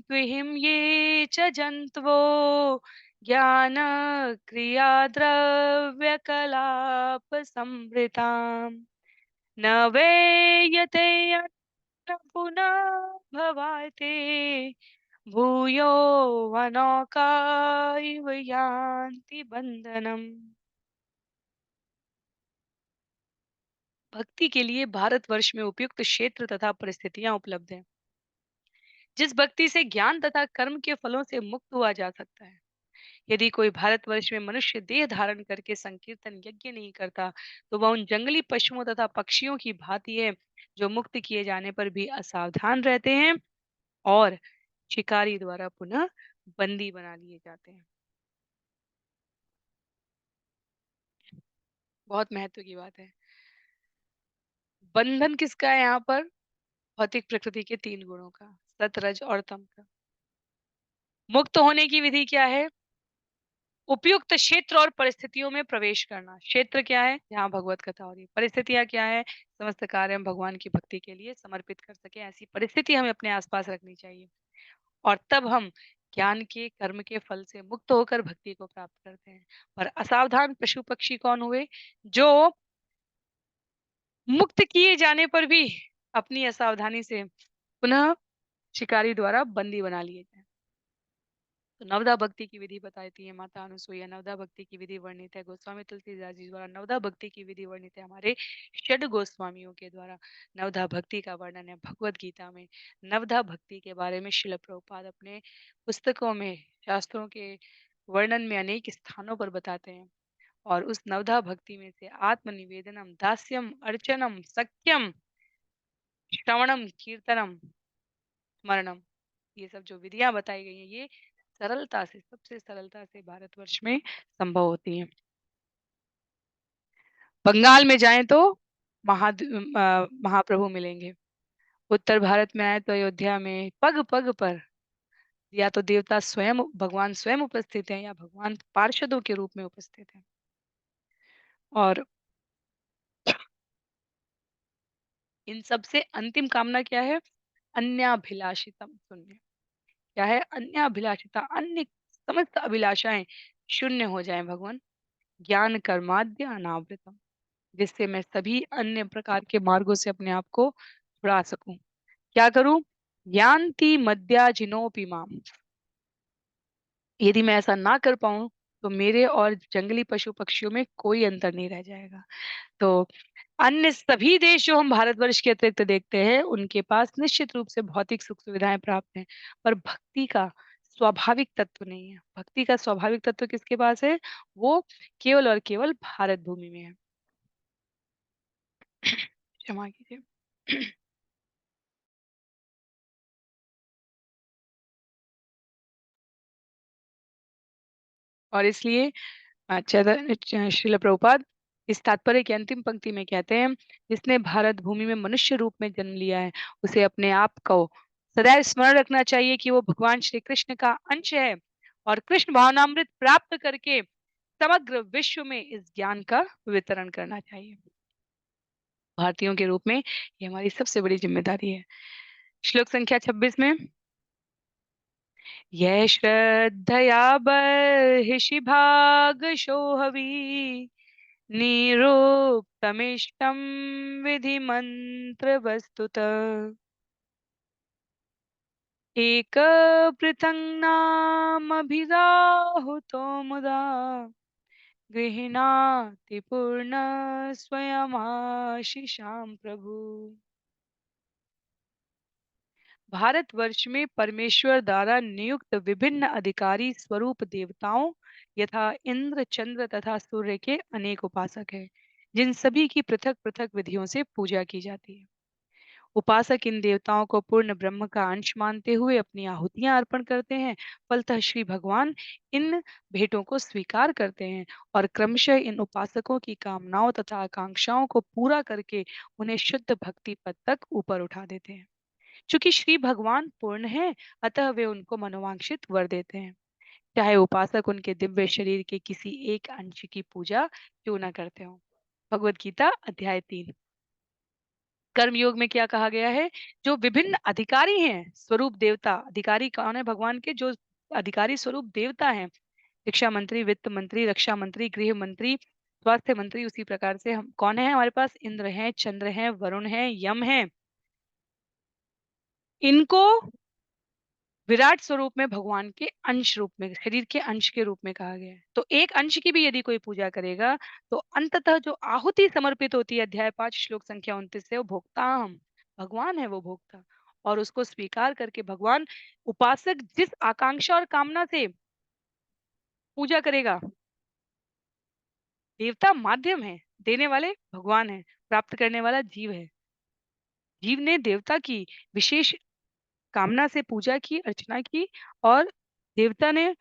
त्विहिं ये च जन्तवो ज्ञान क्रिया द्रव्य कलाप संभृताम् न वेयते यत्र पुनः भवाते भूयो वनौका इव यान्ति बन्धनम्। भक्ति के लिए भारतवर्ष में उपयुक्त क्षेत्र तथा परिस्थितियां उपलब्ध हैं, जिस भक्ति से ज्ञान तथा कर्म के फलों से मुक्त हुआ जा सकता है। यदि कोई भारतवर्ष में मनुष्य देह धारण करके संकीर्तन यज्ञ नहीं करता, तो वह उन जंगली पशुओं तथा पक्षियों की भांति है, जो मुक्त किए जाने पर भी असावधान रहते हैं और शिकारी द्वारा पुनः बंदी बना लिए जाते हैं। बहुत महत्व की बात है। बंधन किसका है यहाँ पर? भौतिक प्रकृति के 3 गुणों का, सत, रज और तम का। मुक्त होने की विधि क्या है? उपयुक्त क्षेत्र और परिस्थितियों में प्रवेश करना। क्षेत्र क्या है? जहाँ भगवत कथा हो रही है। परिस्थितियाँ क्या है? समस्त कार्य हम भगवान की भक्ति के लिए समर्पित कर सके, ऐसी परिस्थिति हमें अपने आसपास रखनी चाहिए। और तब हम ज्ञान के, कर्म के फल से मुक्त होकर भक्ति को प्राप्त करते हैं। पर असावधान पशु पक्षी कौन हुए? जो मुक्त किए जाने पर भी अपनी असावधानी से पुनः शिकारी द्वारा बंदी बना लिए जाए। तो नवदा भक्ति की विधि बताती है माता अनुसुईया। नवदा भक्ति की विधि वर्णित है गोस्वामी तुलसीदास जी द्वारा। नवदा भक्ति की विधि वर्णित है हमारे षड गोस्वामियों के द्वारा। नवदा भक्ति का वर्णन है भगवत गीता में। नवदा भक्ति के बारे में शिल प्रभुपाद अपने पुस्तकों में, शास्त्रों के वर्णन में अनेक स्थानों पर बताते हैं। और उस नवदा भक्ति में से आत्मनिवेदनम, दास्यम, अर्चनम, सख्यम, श्रवणम, कीर्तनम, स्मरणम, ये सब जो विधियां बताई गई हैं, ये सरलता से, सबसे सरलता से भारतवर्ष में संभव होती हैं। बंगाल में जाएं तो महाप्रभु मिलेंगे। उत्तर भारत में आए तो अयोध्या में पग पग पर या तो देवता स्वयं, भगवान स्वयं उपस्थित हैं, या भगवान पार्षदों के रूप में उपस्थित हैं। और इन सबसे अंतिम कामना क्या है? अन्याभिलाषितम शून्य। क्या है? अन्याभिलाषिता, अन्य समस्त अभिलाषाएं शून्य हो जाएं भगवान। ज्ञान कर्माद्य अनावृतम, जिससे मैं सभी अन्य प्रकार के मार्गों से अपने आप को छुड़ा सकूं। क्या करूं? यान्ति मद्याजिनोपि माम। यदि मैं ऐसा ना कर पाऊं, तो मेरे और जंगली पशु पक्षियों में कोई अंतर नहीं रह जाएगा। तो अन्य सभी देश जो हम भारतवर्ष के अतिरिक्त देखते हैं, उनके पास निश्चित रूप से भौतिक सुख सुविधाएं प्राप्त हैं, पर भक्ति का स्वाभाविक तत्व नहीं है। भक्ति का स्वाभाविक तत्व किसके पास है? वो केवल और केवल भारत भूमि में है। क्षमा कीजिए। और इसलिए श्रील प्रभुपाद इस तात्पर्य की अंतिम पंक्ति में कहते हैं, जिसने भारत भूमि में मनुष्य रूप में जन्म लिया है, उसे अपने आप को सदैव स्मरण रखना चाहिए कि वो भगवान श्री कृष्ण का अंश है और कृष्ण भावनामृत प्राप्त करके समग्र विश्व में इस ज्ञान का वितरण करना चाहिए। भारतीयों के रूप में ये हमारी सबसे बड़ी जिम्मेदारी है। श्लोक संख्या 26 में, यह श्रद्धया बर्हिषि भागशोहवी निरूक्तमिष्टं विधि मंत्र वस्तुतः एक पृथङ्नामभिराहुतो मुदा गृह्णाति पूर्ण स्वयमाशिषां प्रभु। भारतवर्ष में परमेश्वर द्वारा नियुक्त विभिन्न अधिकारी स्वरूप देवताओं यथा इंद्र, चंद्र तथा सूर्य के अनेक उपासक हैं, जिन सभी की पृथक पृथक विधियों से पूजा की जाती है। उपासक इन देवताओं को पूर्ण ब्रह्म का अंश मानते हुए अपनी आहुतियां अर्पण करते हैं। फलतः श्री भगवान इन भेंटों को स्वीकार करते हैं और क्रमशः इन उपासकों की कामनाओं तथा आकांक्षाओं को पूरा करके उन्हें शुद्ध भक्ति पद तक ऊपर उठा देते हैं। चूंकि श्री भगवान पूर्ण है, अतः वे उनको मनोवांछित वर देते हैं, चाहे उपासक उनके दिव्य शरीर के किसी एक अंश की पूजा क्यों न करते हो। भगवत गीता अध्याय 3। कर्मयोग में क्या कहा गया है? जो विभिन्न अधिकारी हैं, स्वरूप देवता, अधिकारी कौन है? भगवान के जो अधिकारी स्वरूप देवता हैं, शिक्षा मंत्री, वित्त मंत्री, रक्षा मंत्री, गृह मंत्री, स्वास्थ्य मंत्री, उसी प्रकार से हम कौन है हमारे पास? इंद्र हैं, चंद्र हैं, वरुण हैं, यम हैं। इनको विराट स्वरूप में भगवान के अंश रूप में, शरीर के अंश के रूप में कहा गया है। तो एक अंश की भी यदि कोई पूजा करेगा तो अंततः जो आहुति समर्पित होती है, अध्याय 5 श्लोक संख्या 29 से, वो भोक्ता हम, भगवान है वो भोक्ता। और उसको स्वीकार करके भगवान, उपासक जिस आकांक्षा और कामना से पूजा करेगा, देवता माध्यम है, देने वाले भगवान है, प्राप्त करने वाला जीव है। जीव ने देवता की विशेष कामना से पूजा की, अर्चना की, और देवता ने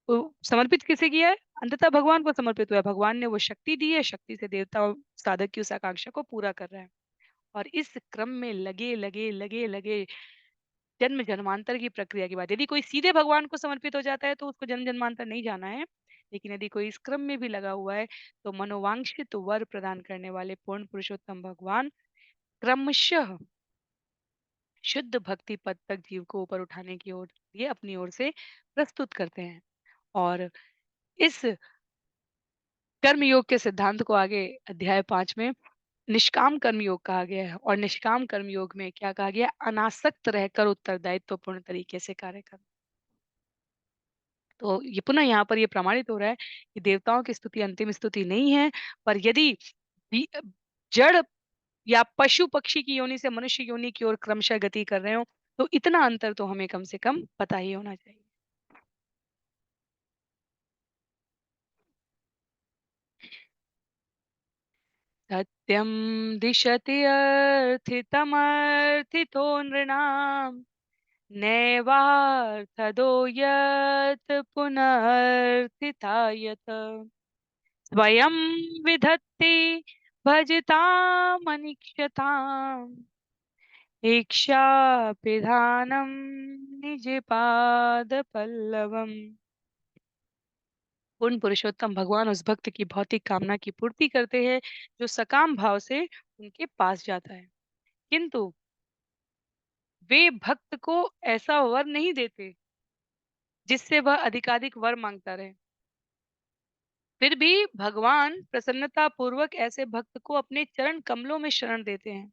समर्पित किसे किया है? अंततः भगवान को समर्पित हुआ है। भगवान ने वो शक्ति दी है, शक्ति से देवता और साधक की उस आकांक्षा को पूरा कर रहा है। और इस क्रम में लगे लगे लगे लगे जन्म जन्मांतर की प्रक्रिया के बाद यदि कोई सीधे भगवान को समर्पित हो जाता है तो उसको जन्म जन्मांतर नहीं जाना है। लेकिन यदि कोई इस क्रम में भी लगा हुआ है तो मनोवांछित वर प्रदान करने वाले पूर्ण पुरुषोत्तम भगवान क्रमशः शुद्ध भक्ति पद तक जीव को ऊपर उठाने की ओर ये अपनी ओर से प्रस्तुत करते हैं। और इस कर्म योग के सिद्धांत को आगे अध्याय 5 में निष्काम कर्म योग कहा गया है। और निष्काम कर्म योग में क्या कहा गया? अनासक्त रहकर उत्तरदायित्व पूर्ण तरीके से कार्य करना। तो ये पुनः यहाँ पर ये प्रमाणित हो रहा है कि देवताओं की स्तुति अंतिम स्तुति नहीं है, पर यदि जड़ या पशु पक्षी की योनि से मनुष्य योनि की ओर क्रमशः गति कर रहे हो तो इतना अंतर तो हमें कम से कम पता ही होना चाहिए। सत्यम दिशति अर्थितमर्थितो नृणाम् नैवार्थदो यत् पुनर्थिता यत् स्वयं विधत्ते भजतामनिक्षताम् इक्षापिधानं निजपादपल्लवम्। पूर्ण पुरुषोत्तम भगवान उस भक्त की भौतिक कामना की पूर्ति करते हैं जो सकाम भाव से उनके पास जाता है, किंतु वे भक्त को ऐसा वर नहीं देते जिससे वह अधिकाधिक वर मांगता रहे। फिर भी भगवान प्रसन्नता पूर्वक ऐसे भक्त को अपने चरण कमलों में शरण देते हैं,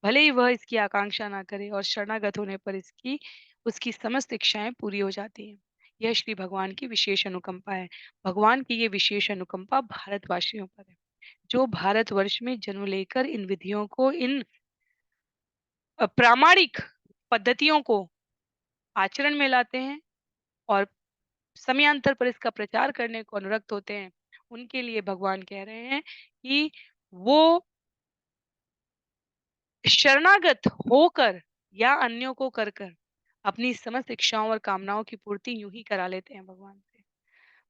भले ही वह इसकी आकांक्षा ना करे, और शरणागत होने पर इसकी उसकी समस्त इच्छाएं पूरी हो जाती हैं। यह श्री भगवान की विशेष अनुकंपा है। भगवान की ये विशेष अनुकंपा भारतवासियों पर है, जो भारतवर्ष में जन्म लेकर इन विधियों को, इन प्रामाणिक पद्धतियों को आचरण में लाते हैं और समयांतर पर इसका प्रचार करने को अनुरक्त होते हैं। उनके लिए भगवान कह रहे हैं कि वो शरणागत होकर या अन्यों को कर कर अपनी समस्त इच्छाओं और कामनाओं की पूर्ति यूं ही करा लेते हैं भगवान से।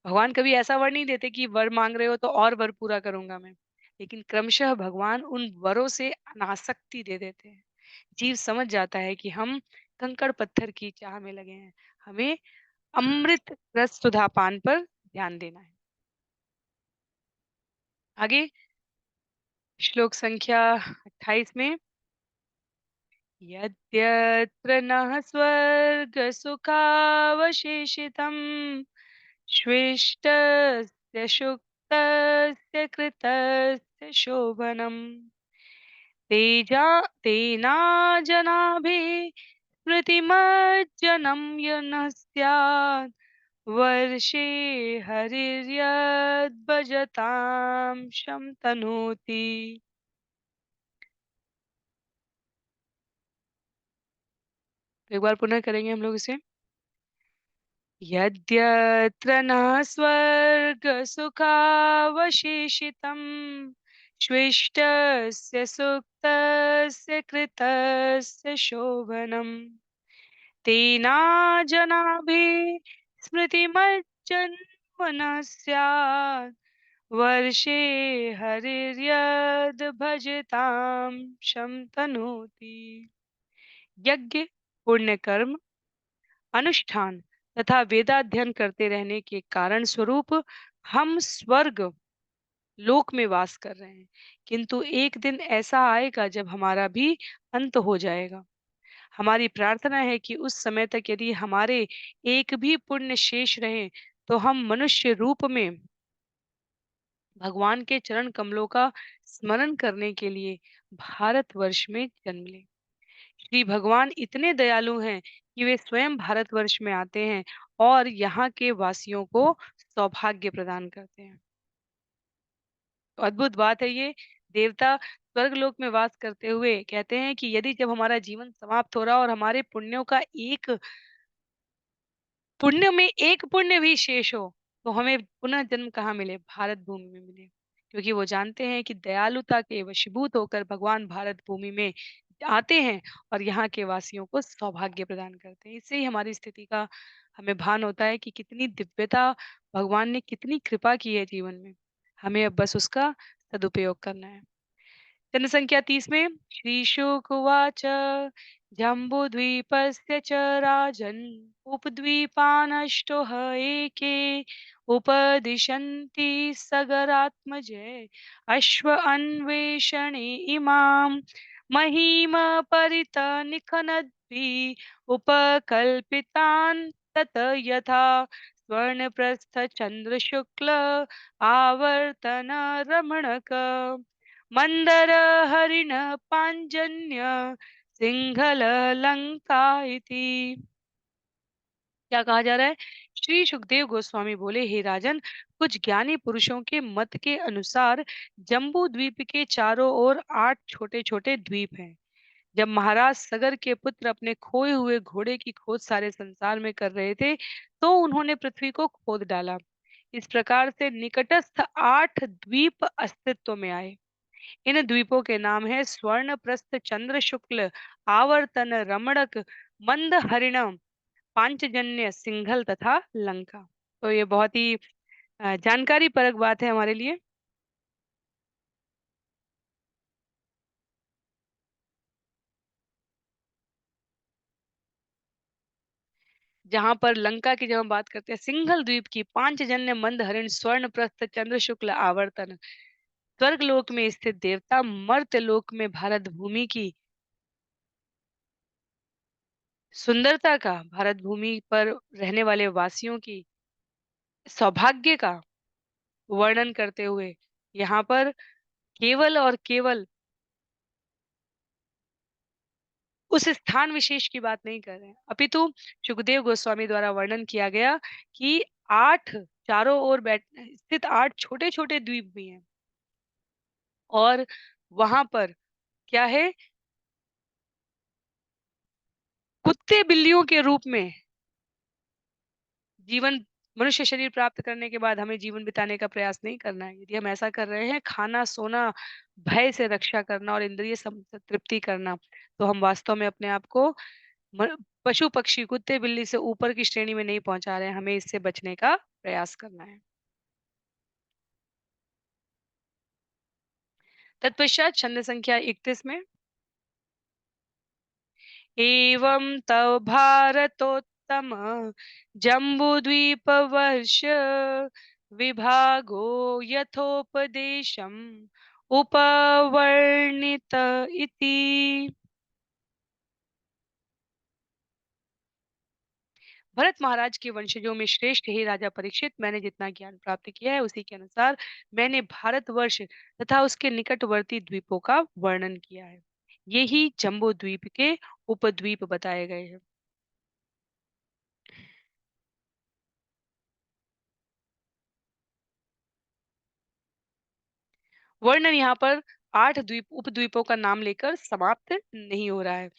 भगवान कभी ऐसा वर नहीं देते कि वर मांग रहे हो तो और वर पूरा करूंगा मैं, लेकिन क्रमशः भगवान उन वरों से अनासक्ति दे देते हैं। जीव समझ जाता है कि हम कंकड़ पत्थर की चाह में लगे हैं, हमें अमृत रस सुधा पान पर ध्यान देना है। आगे श्लोक संख्या 28 में, यद्यत्र नः स्वर्गसुखावशेषितम् श्वेष्टस्य शुक्तस्य कृतस्य शोभनम् तेजा तेनाजनाभिः स्मृतिमज्जनं यनः स्यात् वर्षे हरिर्यद्भजतां शं तनोति। एक बार पुनः करेंगे हम लोग इसे। यद्यत्र न स्वर्गसुखावशेषितं श्वेष्टस्य सुप्तस्य कृतस्य शोभनम् तेनाजनाभिः स्मृतिमज्जन्मनः स्यात् वर्षे हरिर्यद् भजतां शं तनोति। यज्ञ, पुण्य कर्म, अनुष्ठान तथा वेदाध्ययन करते रहने के कारण स्वरूप हम स्वर्ग लोक में वास कर रहे हैं, किंतु एक दिन ऐसा आएगा जब हमारा भी अंत हो जाएगा। हमारी प्रार्थना है कि उस समय तक यदि हमारे एक भी पुण्य शेष रहे तो हम मनुष्य रूप में भगवान के चरण कमलों का स्मरण करने के लिए भारतवर्ष में जन्म लें। श्री भगवान इतने दयालु हैं कि वे स्वयं भारतवर्ष में आते हैं और यहाँ के वासियों को सौभाग्य प्रदान करते हैं। तो अद्भुत बात है ये। देवता स्वर्गलोक में वास करते हुए कहते हैं कि यदि जब हमारा जीवन समाप्त हो रहा और हमारे पुण्यों का एक पुण्य में एक पुण्य भी शेष हो, तो हमें पुनः जन्म कहाँ मिले? भारत भूमि में मिले। क्योंकि वो जानते हैं कि दयालुता के वशीभूत होकर भगवान भारत भूमि में आते हैं और यहाँ के वासियों को सौभाग्य प्रदान करते हैं। इससे ही हमारी स्थिति का हमें भान होता है कि कितनी दिव्यता, भगवान ने कितनी कृपा की है जीवन में। हमें अब बस उसका सदुपयोग करना है। जनसंख्या 30 में, श्रीशुक उवाच जम्बूद्वीपस्य च राजन् उपद्वीपानष्टो ह एके उपदिशन्ति सगरात्मजे अश्व अन्वेषणे इमां महीम परित निखनद्भिः उपकल्पितान् तत यथा स्वर्णप्रस्थ चन्द्रशुक्ल आवर्तन रमणक मंदर हरिण पांजन्य सिंहल लंका इति। क्या कहा जा रहा है? श्री सुखदेव गोस्वामी बोले, हे राजन, कुछ ज्ञानी पुरुषों के मत के अनुसार जम्बू द्वीप के चारों ओर 8 छोटे छोटे द्वीप हैं। जब महाराज सगर के पुत्र अपने खोए हुए घोड़े की खोज सारे संसार में कर रहे थे तो उन्होंने पृथ्वी को खोद डाला। इस प्रकार से निकटस्थ 8 द्वीप अस्तित्व में आए। इन द्वीपों के नाम है स्वर्णप्रस्थ, चंद्र शुक्ल, आवर्तन, रमणक, मंद हरिणम, पांचजन्य, सिंघल तथा लंका। तो ये बहुत ही जानकारी परक बात है हमारे लिए। जहां पर लंका की जब हम बात करते हैं, सिंघल द्वीप की, पांचजन्य, मंद हरिण, स्वर्ण प्रस्थ, चंद्र शुक्ल, आवर्तन, स्वर्ग लोक में स्थित देवता, मर्त्य लोक में भारत भूमि की सुंदरता का, भारत भूमि पर रहने वाले वासियों की सौभाग्य का वर्णन करते हुए यहाँ पर केवल और केवल उस स्थान विशेष की बात नहीं कर रहे हैं, अपितु सुखदेव गोस्वामी द्वारा वर्णन किया गया कि 8 चारों ओर बैठ स्थित 8 छोटे छोटे द्वीप भी हैं और वहां पर क्या है, कुत्ते बिल्लियों के रूप में जीवन, मनुष्य शरीर प्राप्त करने के बाद हमें जीवन बिताने का प्रयास नहीं करना है। यदि हम ऐसा कर रहे हैं, खाना सोना, भय से रक्षा करना और इंद्रिय तृप्ति करना, तो हम वास्तव में अपने आप को पशु पक्षी, कुत्ते बिल्ली से ऊपर की श्रेणी में नहीं पहुंचा रहे हैं। हमें इससे बचने का प्रयास करना है। तत्पश्चात छंद संख्या 31 में एवं तव भारतोत्तम जम्बूद्वीपवर्ष विभागो यथोपदेशम् उपवर्णित इति। भरत महाराज के वंशजों में श्रेष्ठ हे राजा परीक्षित, मैंने जितना ज्ञान प्राप्त किया है उसी के अनुसार मैंने भारतवर्ष तथा उसके निकटवर्ती द्वीपों का वर्णन किया है। ये ही जम्बू द्वीप के उपद्वीप बताए गए हैं। वर्णन यहाँ पर 8 द्वीप उपद्वीपों का नाम लेकर समाप्त नहीं हो रहा है।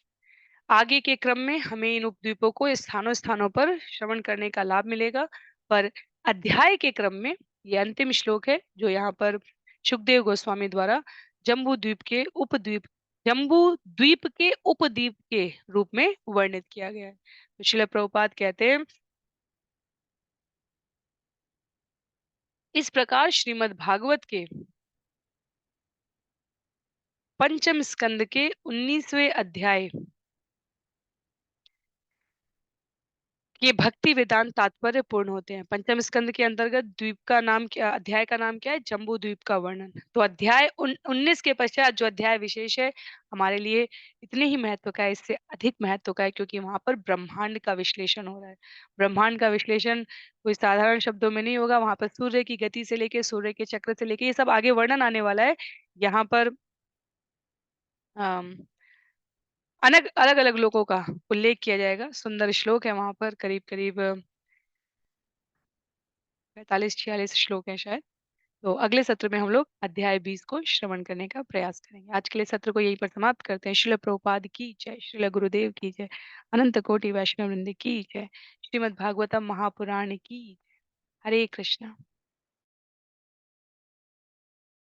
आगे के क्रम में हमें इन उपद्वीपों को स्थानों स्थानों पर श्रवण करने का लाभ मिलेगा, पर अध्याय के क्रम में ये अंतिम श्लोक है जो यहाँ पर सुखदेव गोस्वामी द्वारा जम्बू द्वीप के उपद्वीप जम्बू द्वीप के उपद्वीप के रूप में वर्णित किया गया है। तो श्रील प्रभुपाद कहते हैं, इस प्रकार श्रीमद् भागवत के पंचम स्कंद के 19वें अध्याय ये भक्ति वेदांत तात्पर्य पूर्ण होते हैं। पंचम स्कंद के अंतर्गत द्वीप का नाम क्या, अध्याय का नाम क्या है? जम्बू द्वीप का वर्णन। तो अध्याय 19 के पश्चात जो अध्याय विशेष है हमारे लिए इतने ही महत्व का है, इससे अधिक महत्व का है, क्योंकि वहां पर ब्रह्मांड का विश्लेषण हो रहा है। ब्रह्मांड का विश्लेषण कोई साधारण शब्दों में नहीं होगा, वहां पर सूर्य की गति से लेके सूर्य के चक्र से लेके ये सब आगे वर्णन आने वाला है। यहाँ पर अलग अलग अलग लोगों का उल्लेख किया जाएगा। सुंदर श्लोक है वहां पर, करीब करीब 45-46 श्लोक है शायद। तो अगले सत्र में हम लोग अध्याय 20 को श्रवण करने का प्रयास करेंगे। आज के लिए सत्र को यहीं पर समाप्त करते हैं। श्रील प्रभुपाद की जय, श्रील गुरुदेव की जय, अनंत कोटि वैष्णव वृंद की जय, श्रीमद् भागवतम महापुराण की जय। हरे कृष्णा।